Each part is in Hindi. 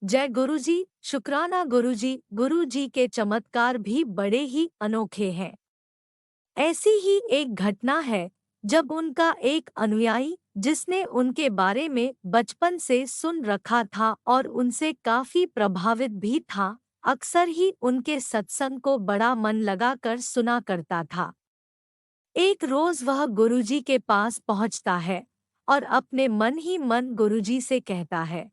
जय गुरुजी। शुक्राना गुरुजी। गुरुजी के चमत्कार भी बड़े ही अनोखे हैं। ऐसी ही एक घटना है जब उनका एक अनुयायी, जिसने उनके बारे में बचपन से सुन रखा था और उनसे काफी प्रभावित भी था, अक्सर ही उनके सत्संग को बड़ा मन लगाकर सुना करता था। एक रोज वह गुरुजी के पास पहुंचता है और अपने मन ही मन गुरुजी से कहता है,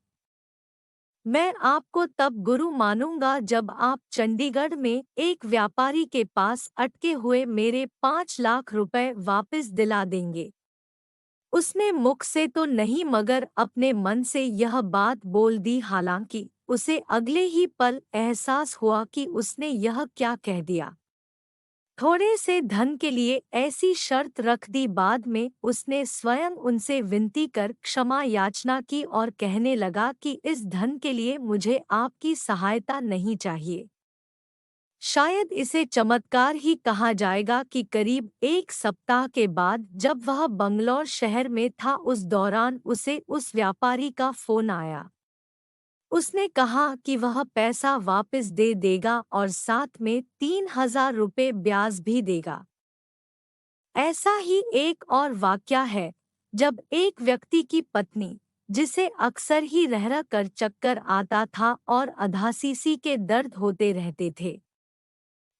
मैं आपको तब गुरु मानूंगा जब आप चंडीगढ़ में एक व्यापारी के पास अटके हुए मेरे 5 लाख रुपए वापस दिला देंगे। उसने मुख से तो नहीं मगर अपने मन से यह बात बोल दी, हालांकि उसे अगले ही पल एहसास हुआ कि उसने यह क्या कह दिया। थोड़े से धन के लिए ऐसी शर्त रख दी। बाद में उसने स्वयं उनसे विनती कर क्षमा याचना की और कहने लगा कि इस धन के लिए मुझे आपकी सहायता नहीं चाहिए। शायद इसे चमत्कार ही कहा जाएगा कि करीब 1 सप्ताह के बाद जब वह बंगलौर शहर में था, उस दौरान उसे उस व्यापारी का फोन आया। उसने कहा कि वह पैसा वापस दे देगा और साथ में 3,000 रुपये ब्याज भी देगा। ऐसा ही एक और वाकया है जब एक व्यक्ति की पत्नी, जिसे अक्सर ही रह रह कर चक्कर आता था और अधासीसी के दर्द होते रहते थे,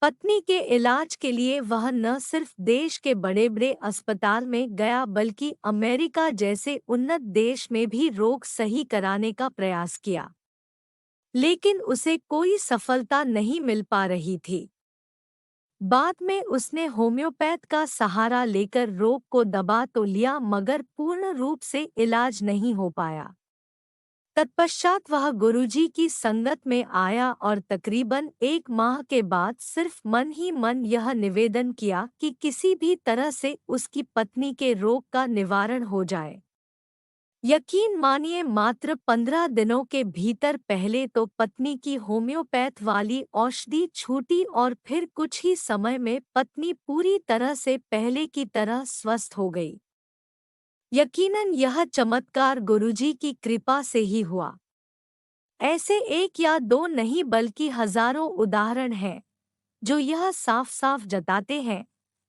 पत्नी के इलाज के लिए वह न सिर्फ देश के बड़े बड़े अस्पताल में गया बल्कि अमेरिका जैसे उन्नत देश में भी रोग सही कराने का प्रयास किया, लेकिन उसे कोई सफलता नहीं मिल पा रही थी। बाद में उसने होम्योपैथ का सहारा लेकर रोग को दबा तो लिया मगर पूर्ण रूप से इलाज नहीं हो पाया। तत्पश्चात वह गुरुजी की संगत में आया और तकरीबन 1 माह के बाद सिर्फ मन ही मन यह निवेदन किया कि किसी भी तरह से उसकी पत्नी के रोग का निवारण हो जाए। यकीन मानिए, मात्र 15 दिनों के भीतर पहले तो पत्नी की होम्योपैथ वाली औषधि छूटी और फिर कुछ ही समय में पत्नी पूरी तरह से पहले की तरह स्वस्थ हो गई। यकीनन यह चमत्कार गुरुजी की कृपा से ही हुआ। ऐसे एक या दो नहीं बल्कि हजारों उदाहरण हैं जो यह साफ साफ जताते हैं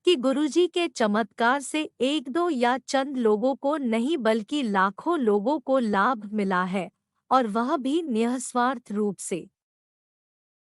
कि गुरुजी के चमत्कार से एक दो या चंद लोगों को नहीं बल्कि लाखों लोगों को लाभ मिला है, और वह भी निस्वार्थ रूप से।